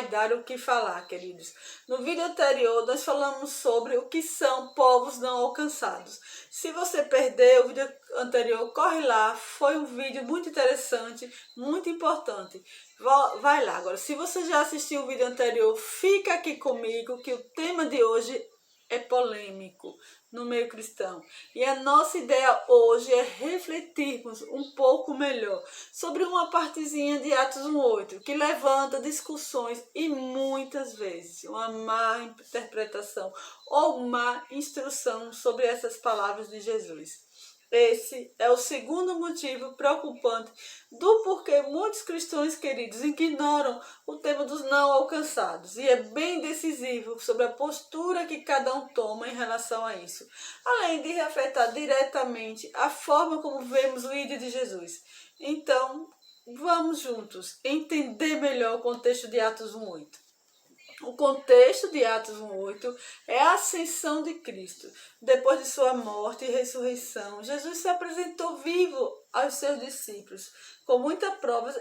vai dar o que falar, queridos. No vídeo anterior, nós falamos sobre o que são povos não alcançados. Se você perdeu o vídeo anterior, corre lá. Foi um vídeo muito interessante, muito importante. Vai lá. Agora, se você já assistiu o vídeo anterior, fica aqui comigo que o tema de hoje é polêmico no meio cristão. E a nossa ideia hoje é refletirmos um pouco melhor sobre uma partezinha de Atos 1:8, que levanta discussões e muitas vezes uma má interpretação ou má instrução sobre essas palavras de Jesus. Esse é o segundo motivo preocupante do porquê muitos cristãos, queridos, ignoram o tema dos não alcançados. E é bem decisivo sobre a postura que cada um toma em relação a isso, além de afetar diretamente a forma como vemos o ID de Jesus. Então, vamos juntos entender melhor o contexto de Atos 1:8. O contexto de Atos 1:8 é a ascensão de Cristo. Depois de sua morte e ressurreição, Jesus se apresentou vivo aos seus discípulos, com muitas provas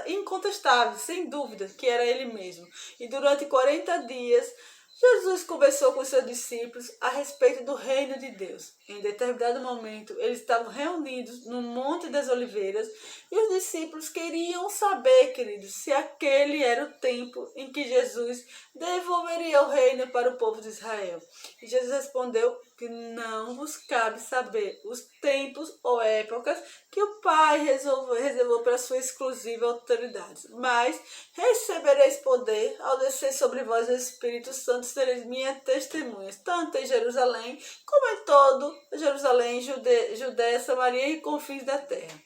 incontestáveis, sem dúvida, que era ele mesmo. E durante 40 dias, Jesus conversou com seus discípulos a respeito do reino de Deus. Em determinado momento, eles estavam reunidos no Monte das Oliveiras e os discípulos queriam saber, queridos, se aquele era o tempo em que Jesus devolveria o reino para o povo de Israel. E Jesus respondeu que não vos cabe saber os tempos ou épocas que o Pai reservou para sua exclusiva autoridade. Mas recebereis poder ao descer sobre vós o Espírito Santo, sereis minhas testemunhas, tanto em Jerusalém como em todo Jerusalém, Judéia, Samaria e confins da terra.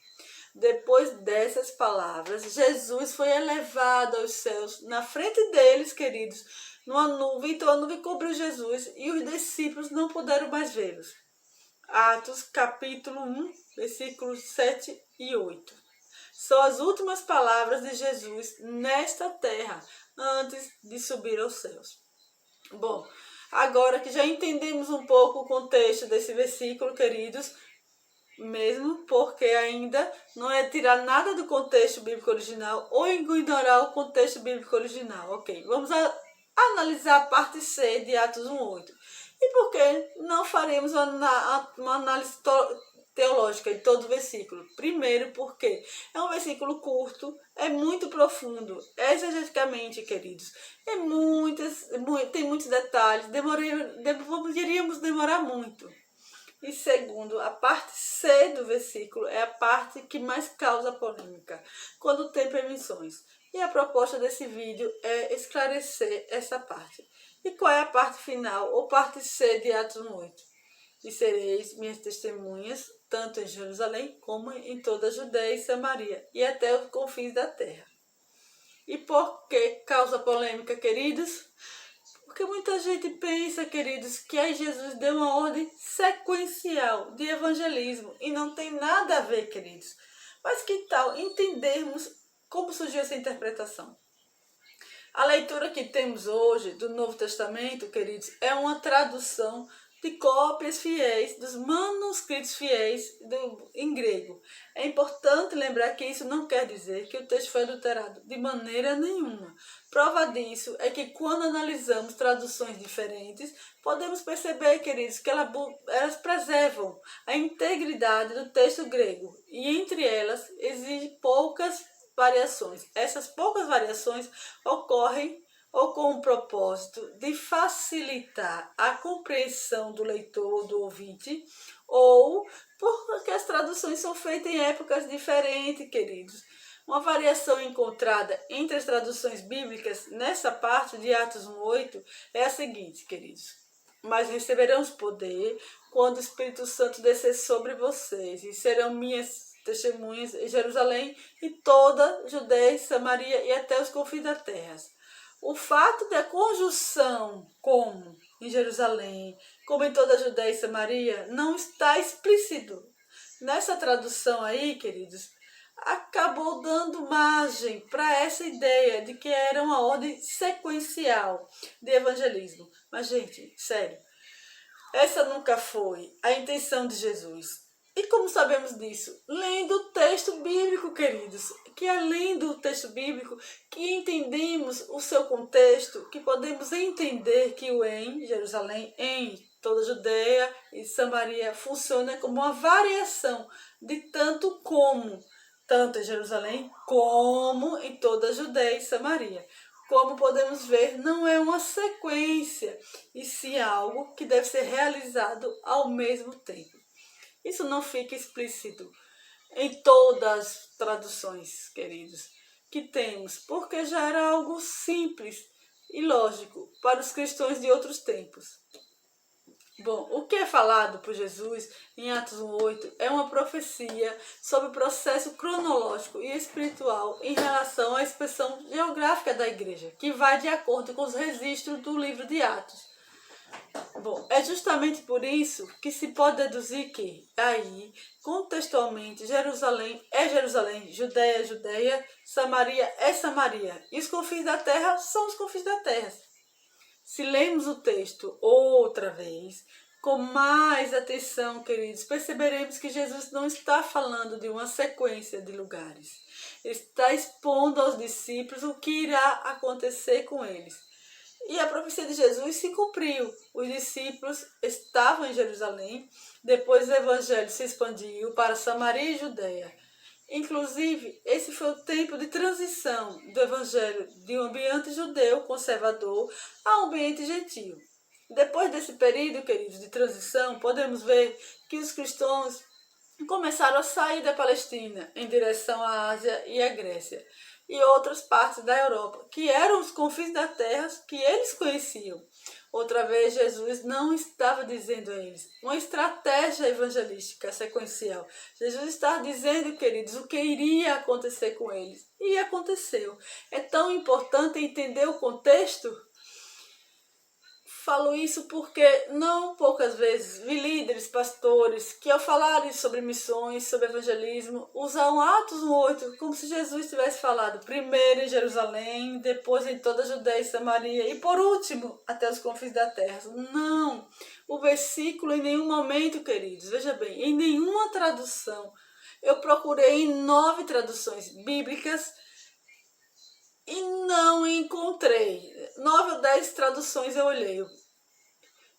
Depois dessas palavras, Jesus foi elevado aos céus, na frente deles, queridos, numa nuvem. Então a nuvem cobriu Jesus e os discípulos não puderam mais vê-los. Atos capítulo 1, versículos 7 e 8. São as últimas palavras de Jesus nesta terra, antes de subir aos céus. Bom, agora que já entendemos um pouco o contexto desse versículo, queridos, mesmo porque ainda não é tirar nada do contexto bíblico original ou ignorar o contexto bíblico original. Ok, vamos analisar a parte C de Atos 1:8. E por que não faremos uma análise teológica de todo o versículo? Primeiro, porque é um versículo curto, é muito profundo, exegeticamente, queridos. Tem muitos detalhes, iríamos demorar muito. E segundo, a parte C do versículo é a parte que mais causa polêmica, quando tem permissões. E a proposta desse vídeo é esclarecer essa parte. E qual é a parte final, ou parte C de Atos 1:8? E sereis minhas testemunhas, tanto em Jerusalém como em toda a Judéia e Samaria, e até os confins da terra. E por que causa polêmica, queridos? Porque muita gente pensa, queridos, que aí Jesus deu uma ordem sequencial de evangelismo. E não tem nada a ver, queridos. Mas que tal entendermos como surgiu essa interpretação? A leitura que temos hoje do Novo Testamento, queridos, é uma tradução de cópias fiéis, dos manuscritos fiéis em grego. É importante lembrar que isso não quer dizer que o texto foi adulterado, de maneira nenhuma. Prova disso é que quando analisamos traduções diferentes, podemos perceber, queridos, que elas preservam a integridade do texto grego e entre elas existem poucas variações. Essas poucas variações ocorrem ou com o propósito de facilitar a compreensão do leitor, do ouvinte, ou porque as traduções são feitas em épocas diferentes, queridos. Uma variação encontrada entre as traduções bíblicas nessa parte de Atos 1:8 é a seguinte, queridos. Mas receberão poder quando o Espírito Santo descer sobre vocês, e serão minhas testemunhas em Jerusalém e toda Judéia, Samaria e até os confins da terra. O fato da conjunção como em Jerusalém, como em toda a Judéia e Samaria, não está explícito. Nessa tradução aí, queridos, acabou dando margem para essa ideia de que era uma ordem sequencial de evangelismo. Mas, gente, sério, essa nunca foi a intenção de Jesus. E como sabemos disso? Lendo o texto bíblico, queridos, que além do texto bíblico, que entendemos o seu contexto, que podemos entender que o em Jerusalém, em toda a Judeia e Samaria, funciona como uma variação de tanto em Jerusalém como em toda a Judeia e Samaria. Como podemos ver, não é uma sequência, e sim algo que deve ser realizado ao mesmo tempo. Isso não fica explícito em todas as traduções, queridos, que temos, porque já era algo simples e lógico para os cristãos de outros tempos. Bom, o que é falado por Jesus em Atos 1:8 é uma profecia sobre o processo cronológico e espiritual em relação à expressão geográfica da igreja, que vai de acordo com os registros do livro de Atos. Bom, é justamente por isso que se pode deduzir que, aí, contextualmente, Jerusalém é Jerusalém, Judeia é Judeia, Samaria é Samaria, e os confins da terra são os confins da terra. Se lemos o texto outra vez, com mais atenção, queridos, perceberemos que Jesus não está falando de uma sequência de lugares. Ele está expondo aos discípulos o que irá acontecer com eles. E a profecia de Jesus se cumpriu. Os discípulos estavam em Jerusalém, depois o evangelho se expandiu para Samaria e Judeia. Inclusive, esse foi o tempo de transição do evangelho de um ambiente judeu conservador a um ambiente gentil. Depois desse período, queridos, de transição, podemos ver que os cristãos começaram a sair da Palestina em direção à Ásia e à Grécia e outras partes da Europa, que eram os confins da terra que eles conheciam. Outra vez, Jesus não estava dizendo a eles uma estratégia evangelística sequencial. Jesus estava dizendo, queridos, o que iria acontecer com eles. E aconteceu. É tão importante entender o contexto. Falo isso porque não poucas vezes vi líderes, pastores, que ao falarem sobre missões, sobre evangelismo, usam Atos 1:8 como se Jesus tivesse falado primeiro em Jerusalém, depois em toda a Judeia e Samaria e por último até os confins da terra. Não! O versículo em nenhum momento, queridos, veja bem, em nenhuma tradução, eu procurei em 9 traduções bíblicas e não encontrei. 9 ou 10 traduções eu olhei.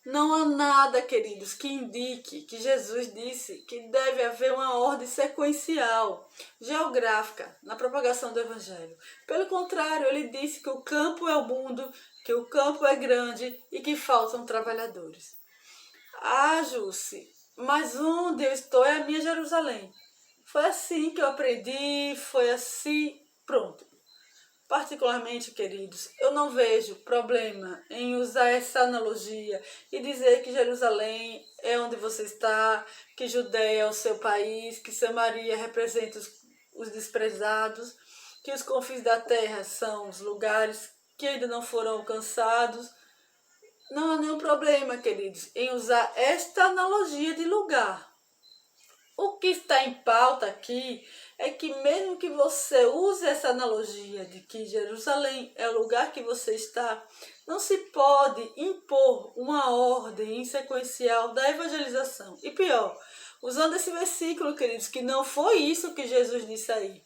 Não há nada, queridos, que indique que Jesus disse que deve haver uma ordem sequencial, geográfica, na propagação do Evangelho. Pelo contrário, ele disse que o campo é o mundo, que o campo é grande e que faltam trabalhadores. Ah, Jússi, mas onde eu estou é a minha Jerusalém. Foi assim que eu aprendi, foi assim, pronto. Particularmente, queridos, eu não vejo problema em usar essa analogia e dizer que Jerusalém é onde você está, que Judeia é o seu país, que Samaria representa os desprezados, que os confins da terra são os lugares que ainda não foram alcançados. Não há nenhum problema, queridos, em usar esta analogia de lugar. O que está em pauta aqui é que mesmo que você use essa analogia de que Jerusalém é o lugar que você está, não se pode impor uma ordem sequencial da evangelização. E pior, usando esse versículo, queridos, que não foi isso que Jesus disse aí.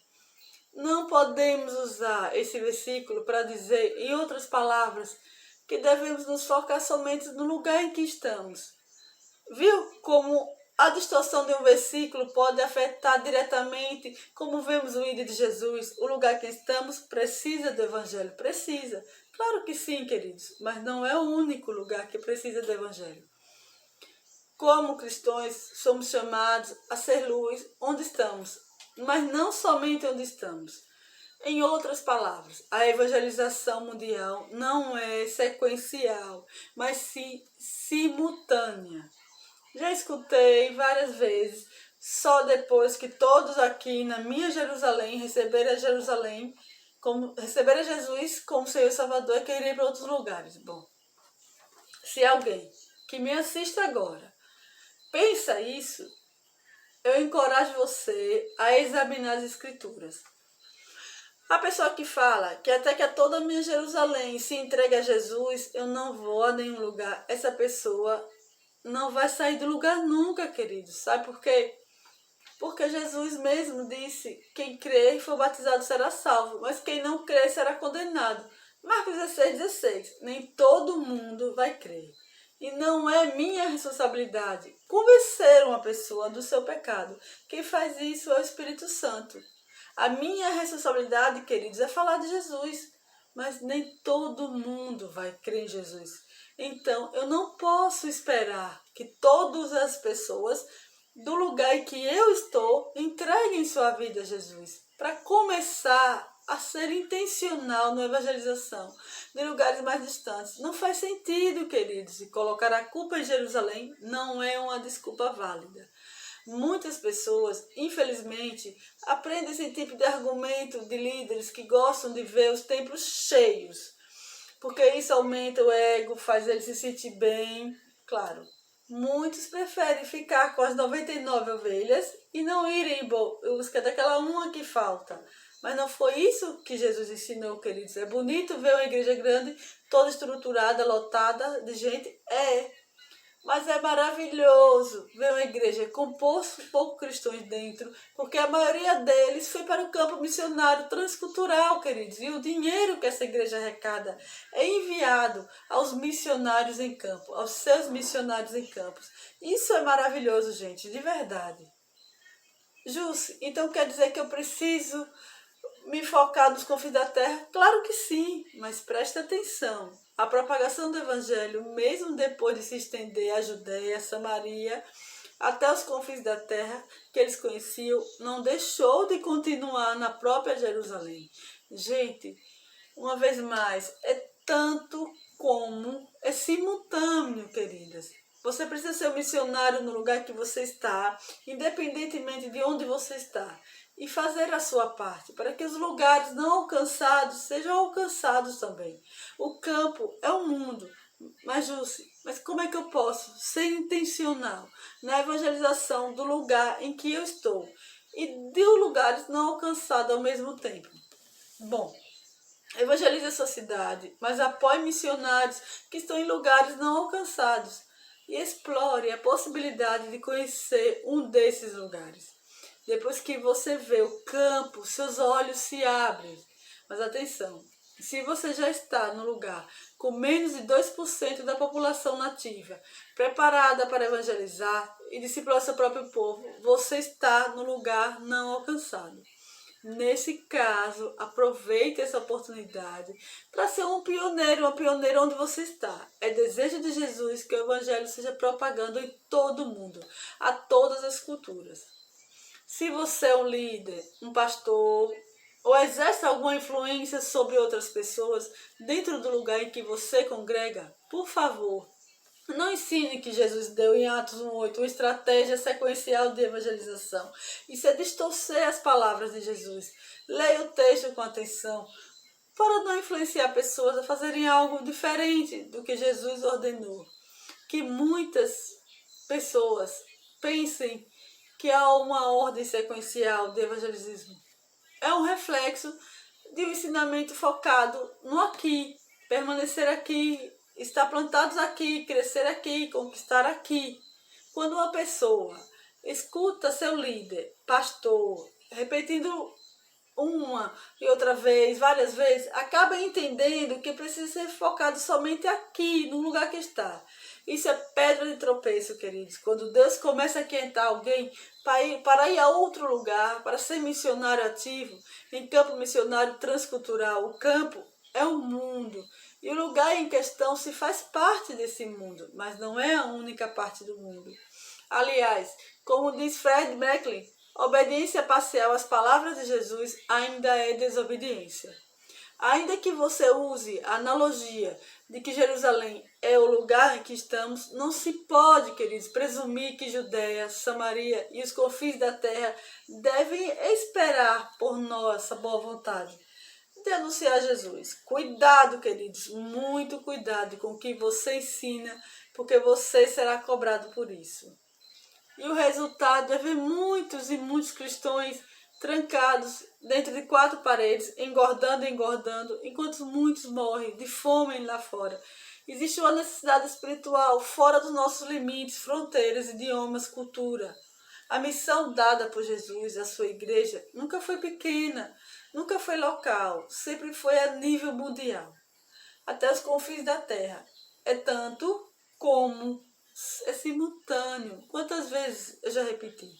Não podemos usar esse versículo para dizer, em outras palavras, que devemos nos focar somente no lugar em que estamos. Viu como a distorção de um versículo pode afetar diretamente como vemos o ídolo de Jesus? O lugar que estamos precisa do Evangelho? Precisa. Claro que sim, queridos, mas não é o único lugar que precisa do Evangelho. Como cristãos, somos chamados a ser luz onde estamos, mas não somente onde estamos. Em outras palavras, a evangelização mundial não é sequencial, mas sim simultânea. Já escutei várias vezes, só depois que todos aqui na minha Jerusalém receberam Jesus como Senhor e Salvador, é que irei para outros lugares. Bom, se alguém que me assiste agora pensa isso, eu encorajo você a examinar as Escrituras. A pessoa que fala que até que a toda a minha Jerusalém se entregue a Jesus, eu não vou a nenhum lugar, essa pessoa não vai sair do lugar nunca, queridos. Sabe por quê? Porque Jesus mesmo disse, quem crer e for batizado será salvo, mas quem não crer será condenado. Marcos 16:16, nem todo mundo vai crer. E não é minha responsabilidade convencer uma pessoa do seu pecado. Quem faz isso é o Espírito Santo. A minha responsabilidade, queridos, é falar de Jesus. Mas nem todo mundo vai crer em Jesus. Então, eu não posso esperar que todas as pessoas do lugar em que eu estou entreguem sua vida a Jesus. Para começar a ser intencional na evangelização de lugares mais distantes. Não faz sentido, queridos, e colocar a culpa em Jerusalém não é uma desculpa válida. Muitas pessoas, infelizmente, aprendem esse tipo de argumento de líderes que gostam de ver os templos cheios, porque isso aumenta o ego, faz ele se sentir bem. Claro, muitos preferem ficar com as 99 ovelhas e não irem em busca daquela uma que falta. Mas não foi isso que Jesus ensinou, queridos. É bonito ver uma igreja grande, toda estruturada, lotada de gente? Mas é maravilhoso ver uma igreja com poucos cristãos dentro, porque a maioria deles foi para o campo missionário transcultural, queridos. E o dinheiro que essa igreja arrecada é enviado aos missionários em campo, aos seus missionários em campos. Isso é maravilhoso, gente, de verdade. Jus, então quer dizer que eu preciso me focar nos confins da terra? Claro que sim, mas presta atenção. A propagação do evangelho, mesmo depois de se estender à Judéia, Samaria, até os confins da terra que eles conheciam, não deixou de continuar na própria Jerusalém. Gente, uma vez mais, é tanto como é simultâneo, queridas. Você precisa ser um missionário no lugar que você está, independentemente de onde você está, e fazer a sua parte, para que os lugares não alcançados sejam alcançados também. O campo é o mundo. Mas, Jússi, mas como é que eu posso ser intencional na evangelização do lugar em que eu estou e de lugares não alcançados ao mesmo tempo? Bom, evangelize a sua cidade, mas apoie missionários que estão em lugares não alcançados e explore a possibilidade de conhecer um desses lugares. Depois que você vê o campo, seus olhos se abrem. Mas atenção, se você já está no lugar com menos de 2% da população nativa, preparada para evangelizar e discipular seu próprio povo, você está no lugar não alcançado. Nesse caso, aproveite essa oportunidade para ser um pioneiro, uma pioneira onde você está. É desejo de Jesus que o evangelho seja propagando em todo o mundo, a todas as culturas. Se você é um líder, um pastor, ou exerce alguma influência sobre outras pessoas dentro do lugar em que você congrega, por favor, não ensine que Jesus deu em Atos 1:8 uma estratégia sequencial de evangelização. Isso é distorcer as palavras de Jesus. Leia o texto com atenção, para não influenciar pessoas a fazerem algo diferente do que Jesus ordenou. Que muitas pessoas pensem que há uma ordem sequencial de evangelismo. É um reflexo de um ensinamento focado no aqui, permanecer aqui, estar plantados aqui, crescer aqui, conquistar aqui. Quando uma pessoa escuta seu líder, pastor, repetindo uma e outra vez, várias vezes, acaba entendendo que precisa ser focado somente aqui, no lugar que está. Isso é pedra de tropeço, queridos. Quando Deus começa a quentar alguém para ir a outro lugar, para ser missionário ativo, em campo missionário transcultural, o campo é o mundo. E o lugar em questão se faz parte desse mundo, mas não é a única parte do mundo. Aliás, como diz Fred Macklin, obediência parcial às palavras de Jesus ainda é desobediência. Ainda que você use a analogia de que Jerusalém é o lugar em que estamos, não se pode, queridos, presumir que Judéia, Samaria e os confins da terra devem esperar por nossa boa vontade de anunciar Jesus. Cuidado, queridos, muito cuidado com o que você ensina, porque você será cobrado por isso. E o resultado é ver muitos e muitos cristãos trancados dentro de 4 paredes, engordando, enquanto muitos morrem de fome lá fora. Existe uma necessidade espiritual fora dos nossos limites, fronteiras, idiomas, cultura. A missão dada por Jesus à sua igreja nunca foi pequena, nunca foi local, sempre foi a nível mundial, até os confins da terra. É tanto como é simultâneo. Quantas vezes eu já repeti?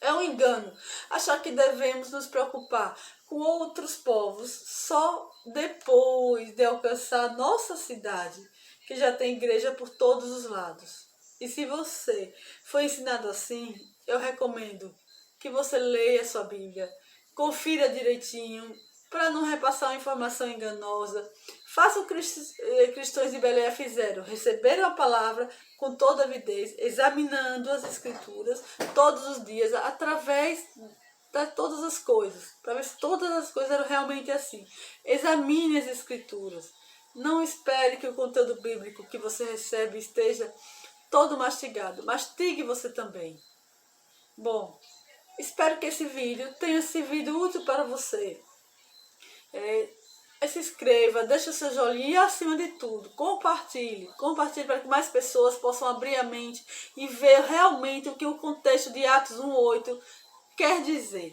É um engano achar que devemos nos preocupar com outros povos só depois de alcançar nossa cidade, que já tem igreja por todos os lados. E se você foi ensinado assim, eu recomendo que você leia sua Bíblia, confira direitinho, para não repassar uma informação enganosa. Faça o que os cristãos de Beléia fizeram, receberam a palavra com toda avidez, examinando as escrituras todos os dias, através de todas as coisas, para ver se todas as coisas eram realmente assim. Examine as escrituras. Não espere que o conteúdo bíblico que você recebe esteja todo mastigado. Mastigue você também. Bom, espero que esse vídeo tenha sido útil para você. Se inscreva, deixe o seu joinha e, acima de tudo, compartilhe para que mais pessoas possam abrir a mente e ver realmente o que o contexto de Atos 1:8 quer dizer.